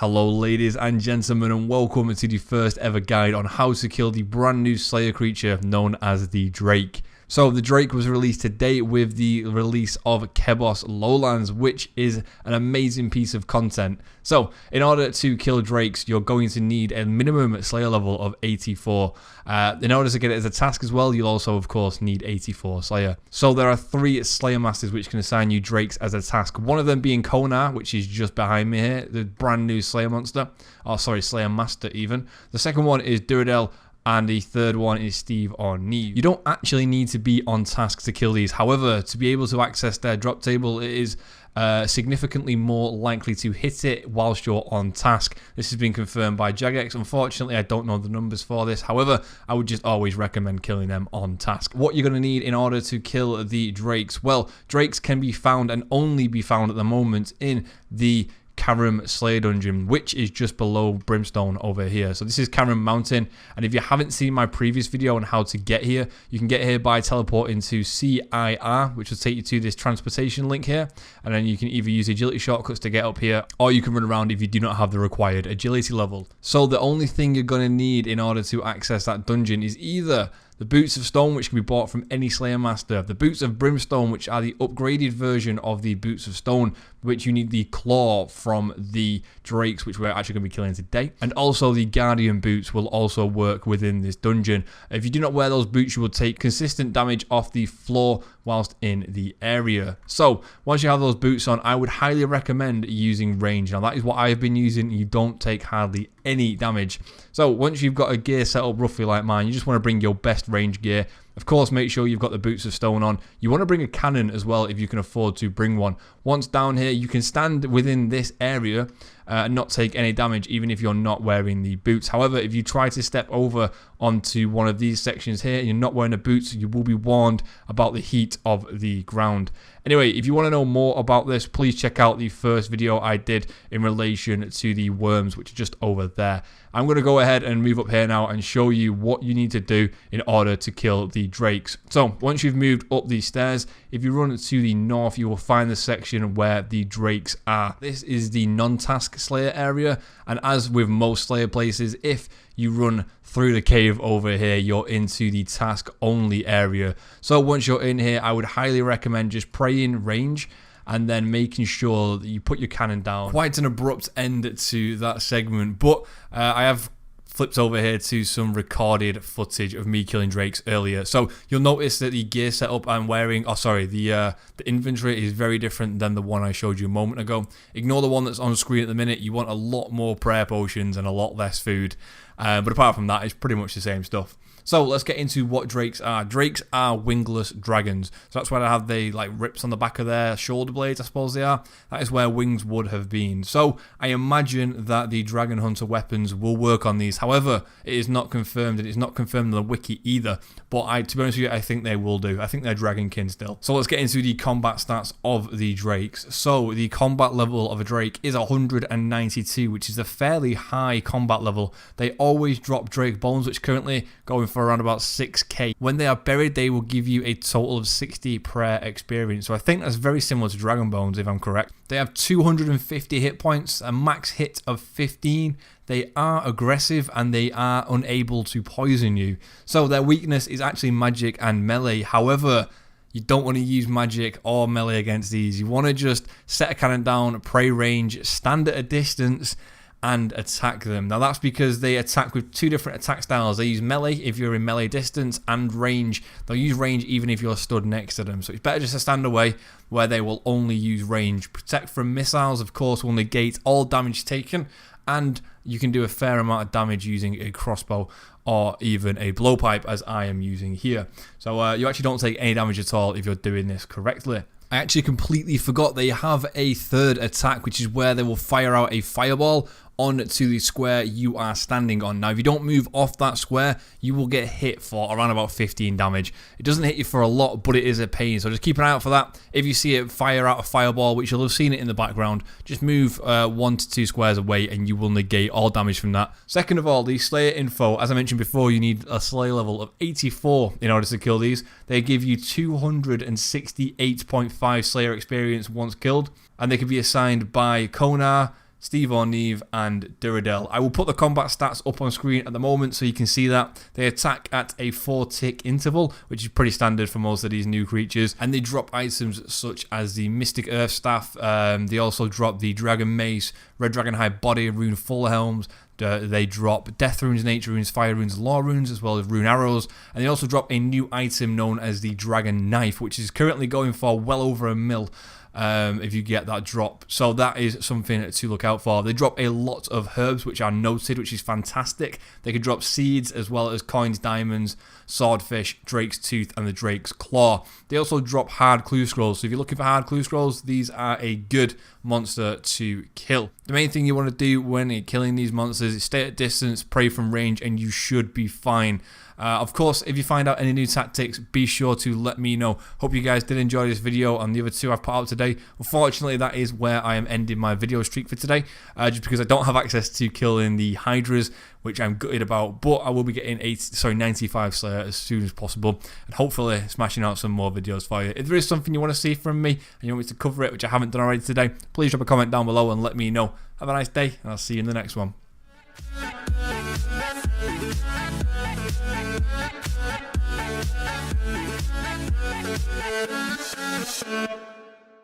Hello ladies and gentlemen, and welcome to the first ever guide on how to kill the brand new Slayer creature known as the Drake. So the Drake was released today with the release of Kebos Lowlands, which is an amazing piece of content. So in order to kill Drakes, you're going to need a minimum Slayer level of 84. In order to get it as a task as well, you'll also of course need 84 Slayer. So there are 3 Slayer Masters which can assign you Drakes as a task. One of them being Konar, which is just behind me here, the brand new Slayer monster. Oh sorry, Slayer Master even. The second one is Duradel. And the third one is Steve or Neve. You don't actually need to be on task to kill these. However, to be able to access their drop table, it is significantly more likely to hit it whilst you're on task. This has been confirmed by Jagex. Unfortunately, I don't know the numbers for this. However, I would just always recommend killing them on task. What you're going to need in order to kill the Drakes? Well, Drakes can be found and only be found at the moment in the Karam Slayer dungeon, which is just below Brimstone over here. So this is Karam Mountain, and if you haven't seen my previous video on how to get here, you can get here by teleporting to CIR, which will take you to this transportation link here, and then you can either use agility shortcuts to get up here, or you can run around if you do not have the required agility level. So the only thing you're going to need in order to access that dungeon is either the Boots of Stone, which can be bought from any Slayer Master. The Boots of Brimstone, which are the upgraded version of the Boots of Stone, which you need the Claw from the Drakes, which we're actually going to be killing today. And also the Guardian Boots will also work within this dungeon. If you do not wear those boots, you will take consistent damage off the floor whilst in the area. So once you have those boots on, I would highly recommend using range. Now that is what I've been using. You don't take hardly any damage. So once you've got a gear set up roughly like mine, you just want to bring your best range gear. Of course, make sure you've got the Boots of Stone on. You want to bring a cannon as well if you can afford to bring one. Once down here, you can stand within this area and not take any damage even if you're not wearing the boots. However, if you try to step over onto one of these sections here and you're not wearing the boots, you will be warned about the heat of the ground. Anyway, if you want to know more about this, please check out the first video I did in relation to the worms, which are just over there. I'm going to go ahead and move up here now and show you what you need to do in order to kill the Drakes. So once you've moved up these stairs, if you run to the north, you will find the section where the Drakes are. This is the non-task Slayer area, and as with most Slayer places, if you run through the cave over here, you're into the task only area. So once you're in here, I would highly recommend just praying range and then making sure that you put your cannon down. Quite an abrupt end to that segment, but I have flipped over here to some recorded footage of me killing Drakes earlier. So you'll notice that the gear setup I'm wearing, the inventory is very different than the one I showed you a moment ago. Ignore the one that's on screen at the minute. You want a lot more prayer potions and a lot less food. But apart from that, it's pretty much the same stuff. So let's get into what Drakes are. Drakes are wingless dragons. So that's why they have the rips on the back of their shoulder blades, I suppose they are. That is where wings would have been. So I imagine that the Dragon Hunter weapons will work on these. However, it is not confirmed, and it's not confirmed in the wiki either. But to be honest with you, I think they will do. I think they're dragonkin still. So let's get into the combat stats of the Drakes. So the combat level of a Drake is 192, which is a fairly high combat level. They always drop Drake bones, which currently going for around about 6k. When they are buried, they will give you a total of 60 prayer experience. So I think that's very similar to Dragon Bones, if I'm correct. They have 250 hit points, a max hit of 15. They are aggressive and they are unable to poison you. So their weakness is actually magic and melee. However, you don't want to use magic or melee against these. You want to just set a cannon down, pray range, stand at a distance, and attack them. Now that's because they attack with 2 different attack styles. They use melee if you're in melee distance, and range. They'll use range even if you're stood next to them. So it's better just to stand away, where they will only use range. Protect from missiles, of course, will negate all damage taken, and you can do a fair amount of damage using a crossbow or even a blowpipe, as I am using here. So you actually don't take any damage at all if you're doing this correctly. I actually completely forgot they have a third attack, which is where they will fire out a fireball onto the square you are standing on. Now, if you don't move off that square, you will get hit for around about 15 damage. It doesn't hit you for a lot, but it is a pain, so just keep an eye out for that. If you see it fire out a fireball, which you'll have seen it in the background, just move 1 to 2 squares away and you will negate all damage from that. Second of all, the Slayer info. As I mentioned before, you need a Slayer level of 84 in order to kill these. They give you 268.5 Slayer experience once killed, and they can be assigned by Konar, Steve or Neve, and Duradel. I will put the combat stats up on screen at the moment so you can see that. They attack at a 4-tick interval, which is pretty standard for most of these new creatures, and they drop items such as the Mystic Earth Staff. They also drop the Dragon Mace, Red Dragon High Body, Rune Full Helms. They drop Death Runes, Nature Runes, Fire Runes, Law Runes, as well as Rune Arrows. And they also drop a new item known as the Dragon Knife, which is currently going for well over $1 million. If you get that drop, so that is something to look out for. They drop a lot of herbs which are noted, which is fantastic. They can drop seeds as well as coins, diamonds, swordfish, Drake's Tooth, and the Drake's Claw. They also drop hard clue scrolls, so if you're looking for hard clue scrolls, these are a good monster to kill. The main thing you want to do when killing these monsters is stay at distance, pray from range, and you should be fine. Of course, if you find out any new tactics, be sure to let me know. Hope you guys did enjoy this video and the other two I've put out today. Unfortunately, that is where I am ending my video streak for today, just because I don't have access to killing the Hydras, which I'm gutted about, but I will be getting 95 Slayer as soon as possible, and hopefully smashing out some more videos for you. If there is something you want to see from me, and you want me to cover it, which I haven't done already today, please drop a comment down below and let me know. Have a nice day, and I'll see you in the next one. We'll be right back.